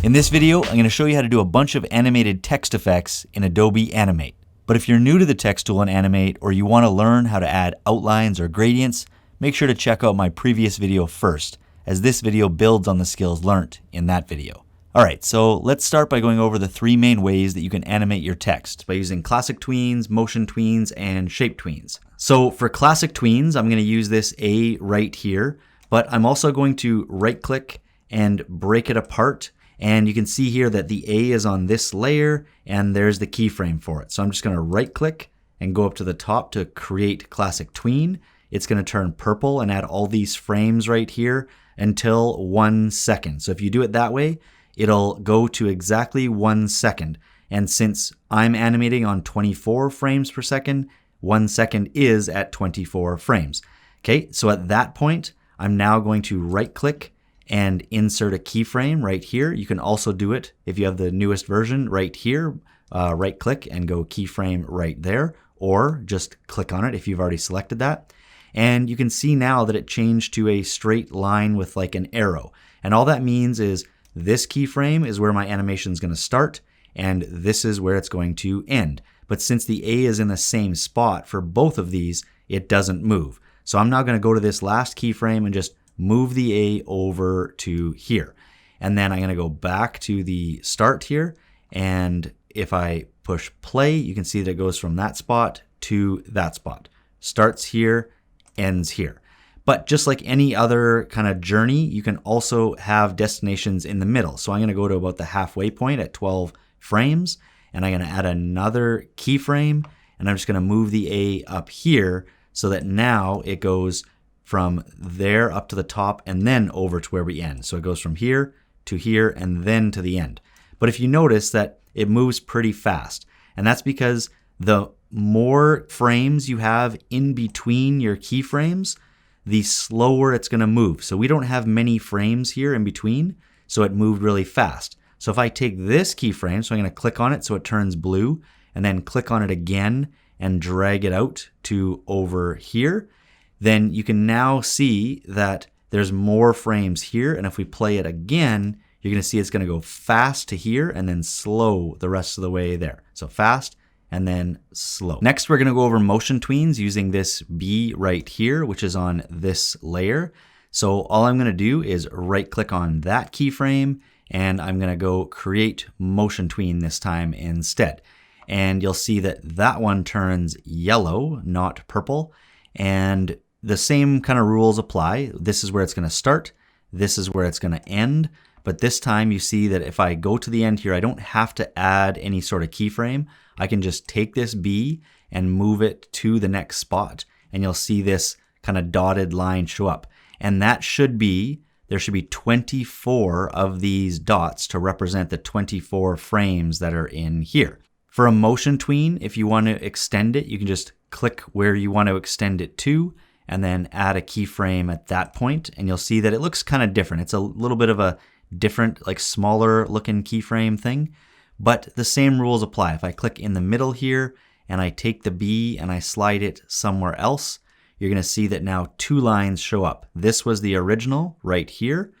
In this video, I'm going to show you how to do a bunch of animated text effects in Adobe Animate. But if you're new to the text tool in Animate or you want to learn how to add outlines or gradients, make sure to check out my previous video first, as this video builds on the skills learnt in that video. Alright, so let's start by going over the three main ways that you can animate your text by using classic tweens, motion tweens, and shape tweens. So for classic tweens, I'm going to use this A right here, but I'm also going to right click and break it apart. And you can see here that the A is on this layer and there's the keyframe for it. So I'm just going to right click and go up to the top to create classic tween. It's going to turn purple and add all these frames right here until 1 second. So if you do it that way, it'll go to exactly 1 second. And since I'm animating on 24 frames per second, 1 second is at 24 frames. Okay, so at that point, I'm now going to right click and insert a keyframe right here. You can also do it if you have the newest version right here. Right click and go keyframe right there, or just click on it if you've already selected that. And you can see now that it changed to a straight line with like an arrow. And all that means is this keyframe is where my animation is going to start, and this is where it's going to end. But since the A is in the same spot for both of these, it doesn't move. So I'm now going to go to this last keyframe and just move the A over to here. And then I'm going to go back to the start here. And if I push play, you can see that it goes from that spot to that spot. Starts here, ends here. But just like any other kind of journey, you can also have destinations in the middle. So I'm going to go to about the halfway point at 12 frames. And I'm going to add another keyframe. And I'm just going to move the A up here so that now it goes from there up to the top and then over to where we end. So it goes from here to here and then to the end. But if you notice that it moves pretty fast, and that's because the more frames you have in between your keyframes, the slower it's going to move. So we don't have many frames here in between, so it moved really fast. So if I take this keyframe, so I'm going to click on it so it turns blue, and then click on it again and drag it out to over here, then you can now see that there's more frames here. And if we play it again, you're going to see it's going to go fast to here and then slow the rest of the way there. So fast and then slow. Next, we're going to go over motion tweens using this B right here, which is on this layer. So all I'm going to do is right click on that keyframe and I'm going to go create motion tween this time instead. And you'll see that that one turns yellow, not purple. And the same kind of rules apply. This is where it's going to start. This is where it's going to end. But this time you see that if I go to the end here, I don't have to add any sort of keyframe. I can just take this B and move it to the next spot. And you'll see this kind of dotted line show up. And that should be, there should be 24 of these dots to represent the 24 frames that are in here. For a motion tween, if you want to extend it, you can just click where you want to extend it to, and then add a keyframe at that point, and you'll see that it looks kind of different. It's a little bit of a different, like smaller looking keyframe thing, but the same rules apply. If I click in the middle here and I take the B and I slide it somewhere else, you're going to see that now two lines show up. This was the original right here.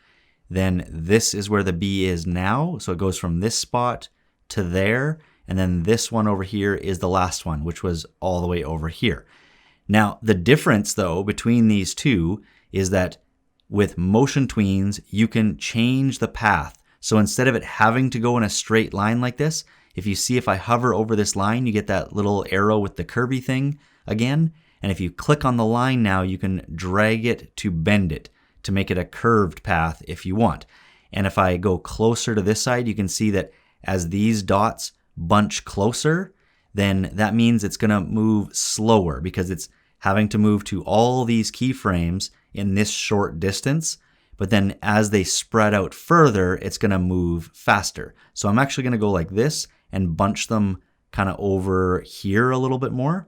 Then this is where the B is now. So it goes from this spot to there. And then this one over here is the last one, which was all the way over here. Now, the difference, though, between these two is that with motion tweens, you can change the path. So instead of it having to go in a straight line like this, if you see if I hover over this line, you get that little arrow with the curvy thing again. And if you click on the line now, you can drag it to bend it, to make it a curved path if you want. And if I go closer to this side, you can see that as these dots bunch closer, then that means it's going to move slower because it's having to move to all these keyframes in this short distance. But then as they spread out further, it's going to move faster. So I'm actually going to go like this and bunch them kind of over here a little bit more.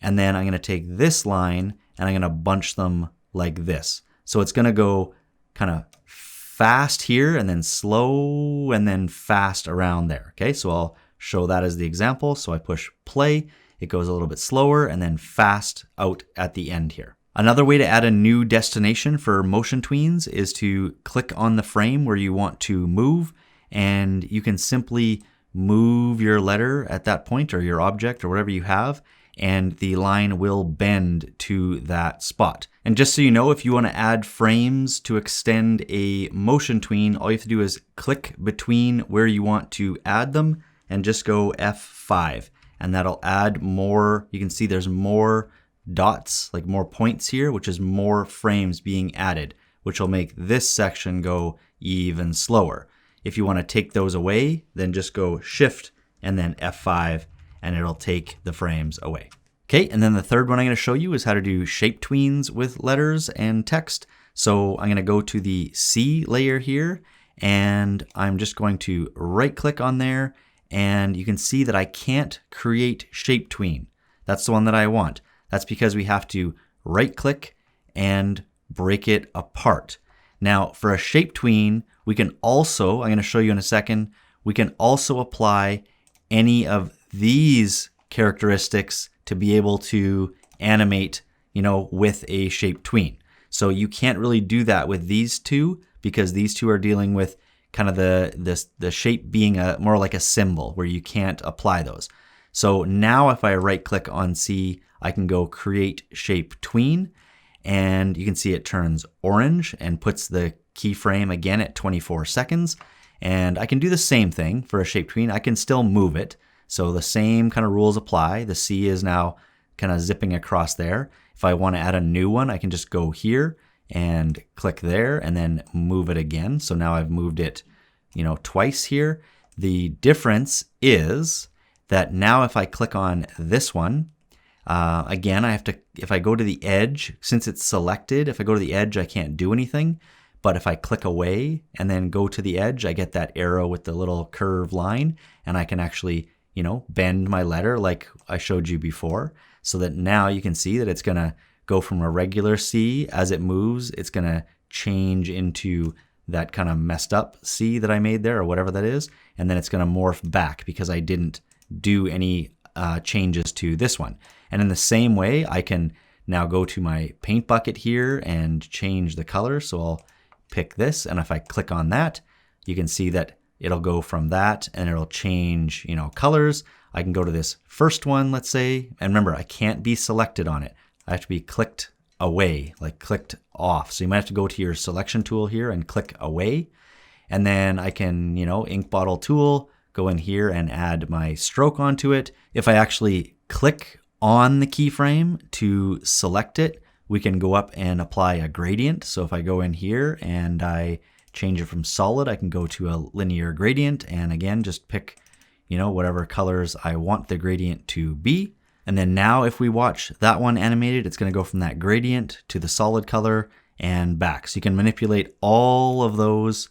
And then I'm going to take this line and I'm going to bunch them like this. So it's going to go kind of fast here and then slow and then fast around there. Okay, so I'll show that as the example. So I push play, it goes a little bit slower and then fast out at the end here. Another way to add a new destination for motion tweens is to click on the frame where you want to move and you can simply move your letter at that point or your object or whatever you have, and the line will bend to that spot. And just so you know, if you want to add frames to extend a motion tween, all you have to do is click between where you want to add them and just go F5, and that'll add more. You can see there's more dots, like more points here, which is more frames being added, which will make this section go even slower. If you want to take those away, then just go Shift and then F5, and it'll take the frames away. Okay, and then the third one I'm going to show you is how to do shape tweens with letters and text. So I'm going to go to the C layer here, and I'm just going to right click on there, and you can see that I can't create shape tween. That's the one that I want. That's because we have to right click and break it apart. Now for a shape tween, we can also, I'm going to show you in a second, we can also apply any of these characteristics to be able to animate, with a shape tween. So you can't really do that with these two, because these two are dealing with kind of the shape being more like a symbol where you can't apply those. So now if I right click on C, I can go create shape tween, and you can see it turns orange and puts the keyframe again at 24 seconds. And I can do the same thing for a shape tween. I can still move it. So the same kind of rules apply. The C is now kind of zipping across there. If I want to add a new one, I can just go here and click there and then move it again. So now I've moved it, twice here. The difference is that now if I click on this one, again, I have to, if I go to the edge, since it's selected, if I go to the edge, I can't do anything. But if I click away and then go to the edge, I get that arrow with the little curved line, and I can actually, bend my letter like I showed you before, so that now you can see that it's going to go from a regular C. As it moves, it's going to change into that kind of messed up C that I made there, or whatever that is, and then it's going to morph back because I didn't do any changes to this one. And in the same way, I can now go to my paint bucket here and change the color. So I'll pick this, and if I click on that, you can see that it'll go from that and it'll change, colors. I can go to this first one, let's say, and remember, I can't be selected on it. I have to be clicked away, like clicked off. So you might have to go to your selection tool here and click away. And then I can, ink bottle tool, go in here and add my stroke onto it. If I actually click on the keyframe to select it, we can go up and apply a gradient. So if I go in here and I change it from solid, I can go to a linear gradient, and again, just pick, whatever colors I want the gradient to be. And then now if we watch that one animated, it's going to go from that gradient to the solid color and back. So you can manipulate all of those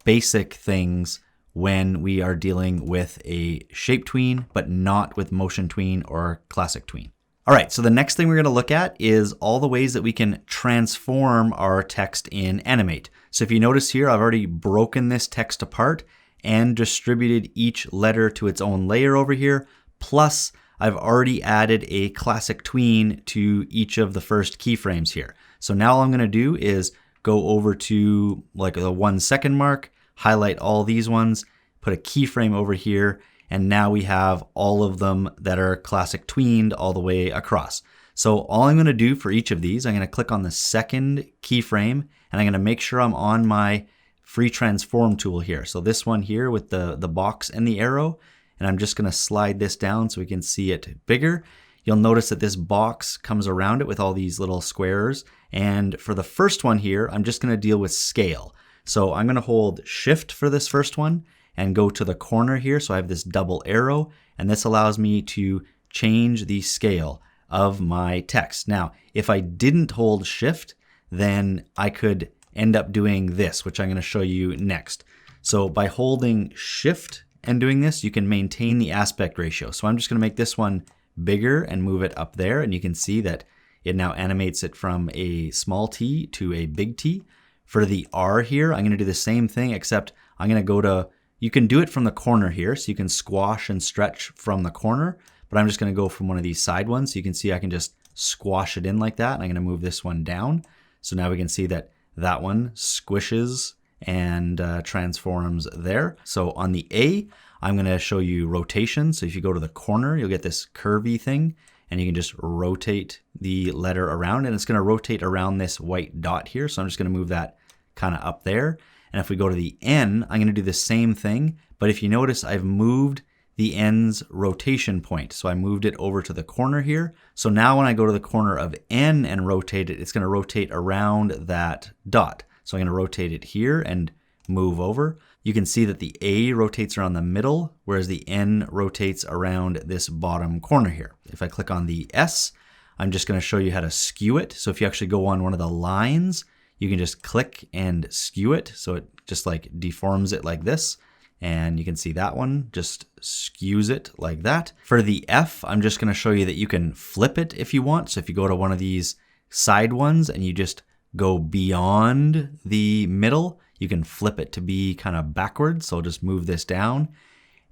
basic things when we are dealing with a shape tween, but not with motion tween or classic tween. All right, so the next thing we're going to look at is all the ways that we can transform our text in Animate. So if you notice here, I've already broken this text apart and distributed each letter to its own layer over here. Plus, I've already added a classic tween to each of the first keyframes here. So now all I'm going to do is go over to like the 1 second mark, highlight all these ones, put a keyframe over here, and now we have all of them that are classic tweened all the way across. So all I'm going to do for each of these, I'm going to click on the second keyframe, and I'm going to make sure I'm on my free transform tool here. So this one here with the box and the arrow, and I'm just going to slide this down so we can see it bigger. You'll notice that this box comes around it with all these little squares. And for the first one here, I'm just going to deal with scale. So I'm going to hold Shift for this first one and go to the corner here. So I have this double arrow, and this allows me to change the scale of my text. Now, if I didn't hold Shift, then I could end up doing this, which I'm going to show you next. So by holding Shift and doing this, you can maintain the aspect ratio. So I'm just going to make this one bigger and move it up there, and you can see that it now animates it from a small t to a big T. For the R here, I'm going to do the same thing, except I'm going to go to, you can do it from the corner here, so you can squash and stretch from the corner, but I'm just going to go from one of these side ones. So you can see I can just squash it in like that, and I'm going to move this one down. So now we can see that that one squishes and transforms there. So on the A, I'm going to show you rotation. So if you go to the corner, you'll get this curvy thing, and you can just rotate the letter around, and it's going to rotate around this white dot here. So I'm just going to move that kind of up there. And if we go to the N, I'm going to do the same thing. But if you notice, I've moved the N's rotation point. So I moved it over to the corner here. So now when I go to the corner of N and rotate it, it's going to rotate around that dot. So I'm going to rotate it here and move over. You can see that the A rotates around the middle, whereas the N rotates around this bottom corner here. If I click on the S, I'm just going to show you how to skew it. So if you actually go on one of the lines, you can just click and skew it. So it just like deforms it like this. And you can see that one just skews it like that. For the F, I'm just going to show you that you can flip it if you want. So if you go to one of these side ones and you just go beyond the middle, you can flip it to be kind of backwards. So I'll just move this down.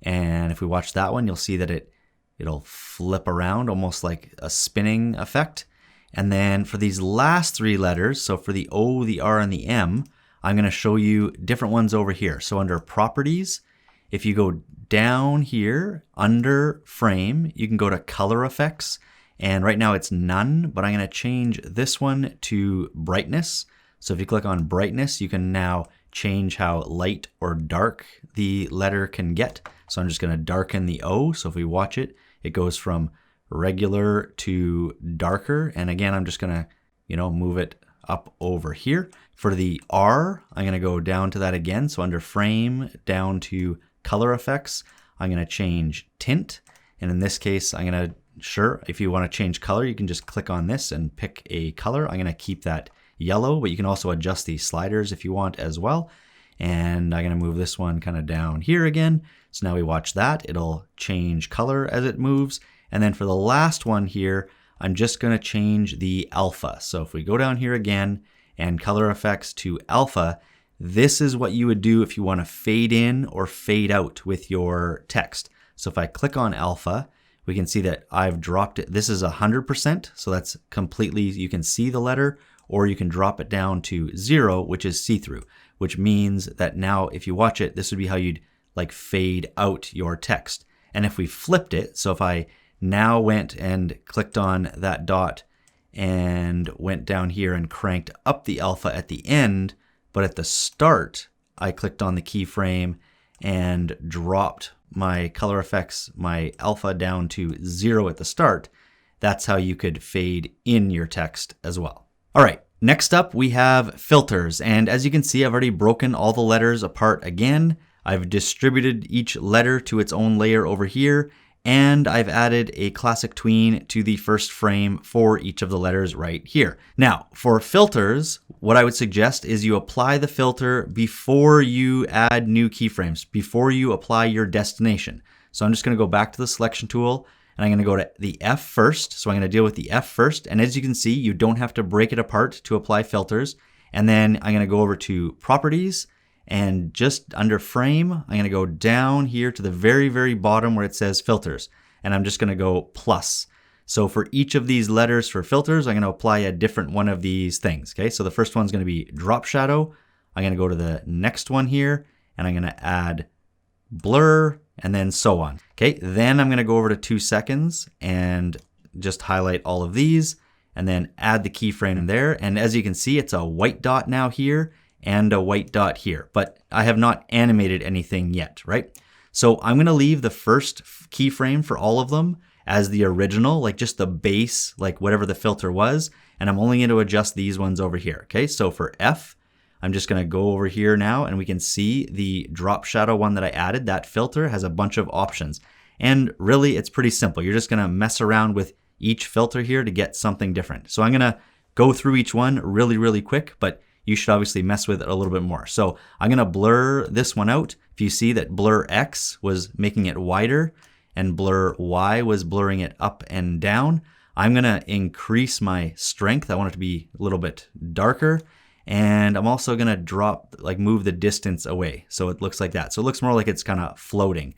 And if we watch that one, you'll see that it'll flip around almost like a spinning effect. And then for these last three letters, so for the O, the R, and the M, I'm going to show you different ones over here. So under Properties, if you go down here under Frame, you can go to Color Effects. And right now it's none, but I'm going to change this one to Brightness. So if you click on Brightness, you can now change how light or dark the letter can get. So I'm just going to darken the O. So if we watch it, it goes from regular to darker. And again, I'm just going to, move it up over here. For the R, I'm going to go down to that again. So under Frame, down to Color Effects, I'm going to change Tint. And in this case, I'm going to, if you want to change color, you can just click on this and pick a color. I'm going to keep that yellow, but you can also adjust these sliders if you want as well. And I'm going to move this one kind of down here again. So now we watch that. It'll change color as it moves. And then for the last one here, I'm just going to change the alpha. So if we go down here again and Color Effects to alpha, this is what you would do if you want to fade in or fade out with your text. So if I click on alpha, we can see that I've dropped it. This is 100%, so that's completely, you can see the letter, or you can drop it down to 0, which is see-through, which means that now if you watch it, this would be how you'd like fade out your text. And if we flipped it, so if I now went and clicked on that dot and went down here and cranked up the alpha at the end, but at the start, I clicked on the keyframe and dropped my color effects, my alpha down to 0 at the start, that's how you could fade in your text as well. All right, next up we have filters. And as you can see, I've already broken all the letters apart again. I've distributed each letter to its own layer over here. And I've added a classic tween to the first frame for each of the letters right here. Now, for filters, what I would suggest is you apply the filter before you add new keyframes, before you apply your destination. So I'm just going to go back to the selection tool, and I'm going to go to the F first. So I'm going to deal with the F first. And as you can see, you don't have to break it apart to apply filters. And then I'm going to go over to Properties. And just under Frame, I'm going to go down here to the very, very bottom where it says Filters. And I'm just going to go plus. So for each of these letters for filters, I'm going to apply a different one of these things. Okay, so the first one's going to be Drop Shadow. I'm going to go to the next one here, and I'm going to add Blur, and then so on. Okay, then I'm going to go over to 2 seconds and just highlight all of these, and then add the keyframe in there. And as you can see, it's a white dot now here, and a white dot here, but I have not animated anything yet, right? So I'm going to leave the first keyframe for all of them as the original, like just the base, like whatever the filter was, and I'm only going to adjust these ones over here, okay? So for F, I'm just going to go over here now, and we can see the drop shadow one that I added. That filter has a bunch of options, and really it's pretty simple. You're just going to mess around with each filter here to get something different. So I'm going to go through each one really, really quick, but you should obviously mess with it a little bit more. So I'm going to blur this one out. If you see that blur X was making it wider and blur Y was blurring it up and down, I'm going to increase my strength. I want it to be a little bit darker. And I'm also going to move the distance away. So it looks like that. So it looks more like it's kind of floating.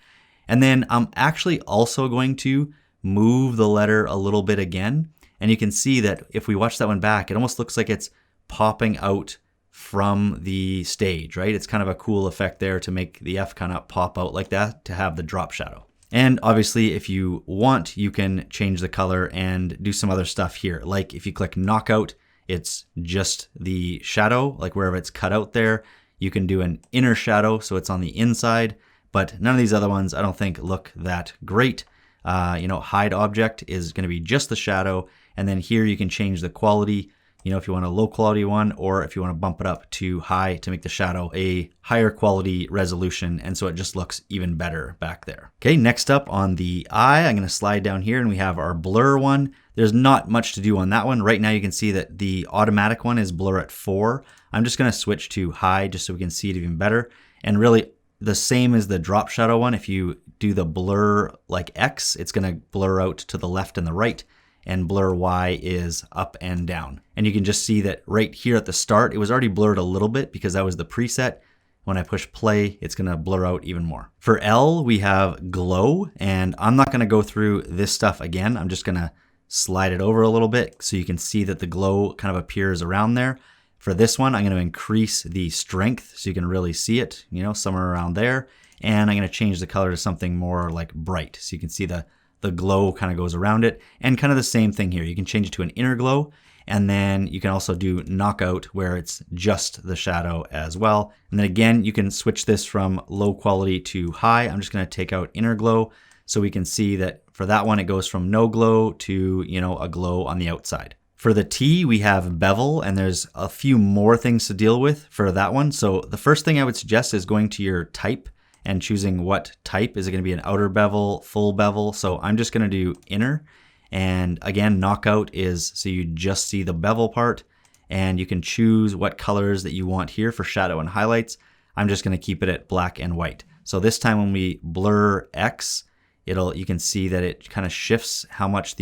And then I'm actually also going to move the letter a little bit again. And you can see that if we watch that one back, it almost looks like it's popping out from the stage, right? It's kind of a cool effect there to make the F kind of pop out like that to have the drop shadow. And obviously, if you want, you can change the color and do some other stuff here. Like if you click knockout, it's just the shadow, like wherever it's cut out there. You can do an inner shadow, so it's on the inside, but none of these other ones I don't think look that great. Hide object is going to be just the shadow, and then here you can change the quality, if you want a low quality one, or if you want to bump it up to high to make the shadow a higher quality resolution, and so it just looks even better back there. Okay, next up on the eye, I'm going to slide down here and we have our blur one. There's not much to do on that one. Right now you can see that the automatic one is blur at 4. I'm just going to switch to high just so we can see it even better. And really the same as the drop shadow one, if you do the blur like X, it's going to blur out to the left and the right, and blur Y is up and down. And you can just see that right here at the start, it was already blurred a little bit because that was the preset. When I push play, it's going to blur out even more. For L, we have glow, and I'm not going to go through this stuff again. I'm just going to slide it over a little bit so you can see that the glow kind of appears around there. For this one, I'm going to increase the strength so you can really see it, somewhere around there. And I'm going to change the color to something more like bright so you can see the glow kind of goes around it. And kind of the same thing here. You can change it to an inner glow, and then you can also do knockout where it's just the shadow as well. And then again, you can switch this from low quality to high. I'm just going to take out inner glow so we can see that for that one, it goes from no glow to, a glow on the outside. For the T, we have bevel, and there's a few more things to deal with for that one. So the first thing I would suggest is going to your type and choosing what type. Is it going to be an outer bevel, full bevel? So I'm just going to do inner. And again, knockout is so you just see the bevel part, and you can choose what colors that you want here for shadow and highlights. I'm just going to keep it at black and white. So this time when we blur X, you can see that it kind of shifts how much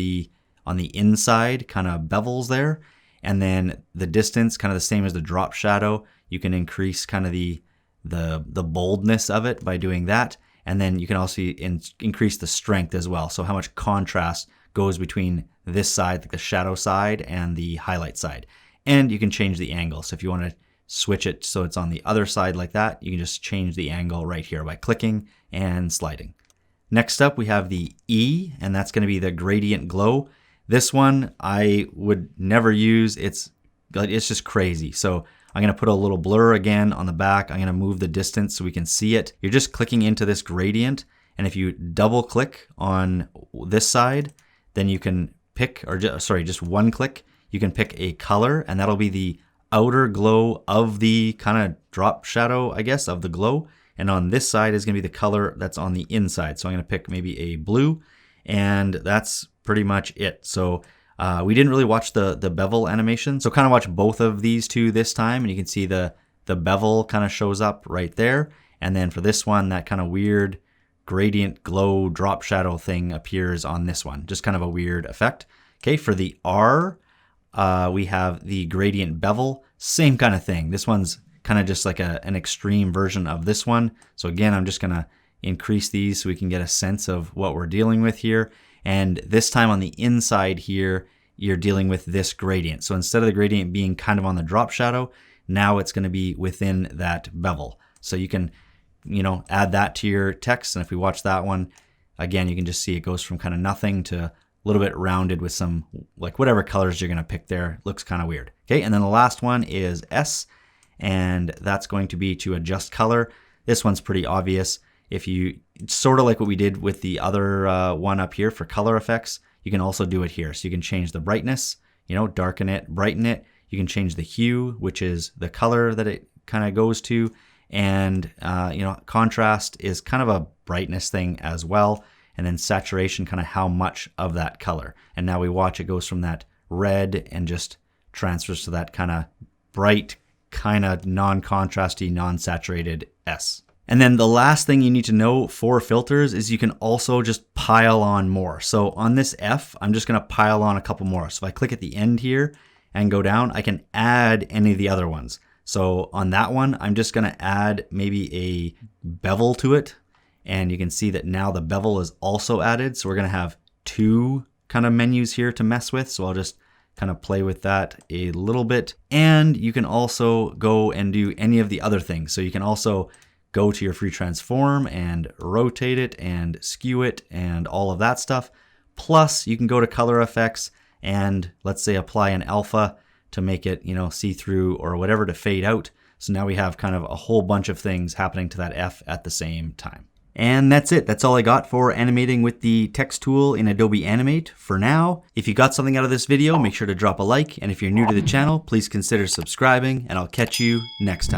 on the inside kind of bevels there. And then the distance, kind of the same as the drop shadow, you can increase kind of the boldness of it by doing that. And then you can also increase the strength as well. So how much contrast goes between this side, like the shadow side, and the highlight side. And you can change the angle. So if you want to switch it so it's on the other side like that, you can just change the angle right here by clicking and sliding. Next up, we have the E, and that's going to be the gradient glow. This one I would never use. It's just crazy. So I'm going to put a little blur again on the back. I'm going to move the distance so we can see it. You're just clicking into this gradient, and if you double click on this side, then you can pick, just one click, you can pick a color, and that'll be the outer glow of the kind of drop shadow, I guess, of the glow. And on this side is going to be the color that's on the inside. So I'm going to pick maybe a blue, and that's pretty much it. So we didn't really watch the bevel animation. So kind of watch both of these two this time, and you can see the bevel kind of shows up right there. And then for this one, that kind of weird gradient glow drop shadow thing appears on this one. Just kind of a weird effect. Okay, for the R, we have the gradient bevel. Same kind of thing. This one's kind of just like an extreme version of this one. So again, I'm just going to increase these so we can get a sense of what we're dealing with here. And this time on the inside here, you're dealing with this gradient. So instead of the gradient being kind of on the drop shadow, now it's going to be within that bevel. So you can, add that to your text. And if we watch that one, again, you can just see it goes from kind of nothing to a little bit rounded with some, like whatever colors you're going to pick there. It looks kind of weird. Okay, and then the last one is S, and that's going to be to adjust color. This one's pretty obvious. If you, sort of like what we did with the other one up here for color effects, you can also do it here. So you can change the brightness, darken it, brighten it. You can change the hue, which is the color that it kind of goes to. And, contrast is kind of a brightness thing as well. And then saturation, kind of how much of that color. And now we watch it goes from that red and just transfers to that kind of bright, kind of non-contrasty, non-saturated S. And then the last thing you need to know for filters is you can also just pile on more. So on this F, I'm just going to pile on a couple more. So if I click at the end here and go down, I can add any of the other ones. So on that one, I'm just going to add maybe a bevel to it. And you can see that now the bevel is also added. So we're going to have two kind of menus here to mess with. So I'll just kind of play with that a little bit. And you can also go and do any of the other things. So you can also go to your free transform and rotate it and skew it and all of that stuff. Plus you can go to color effects and let's say apply an alpha to make it, see-through or whatever to fade out. So now we have kind of a whole bunch of things happening to that F at the same time. And that's it. That's all I got for animating with the text tool in Adobe Animate for now. If you got something out of this video, make sure to drop a like. And if you're new to the channel, please consider subscribing, and I'll catch you next time.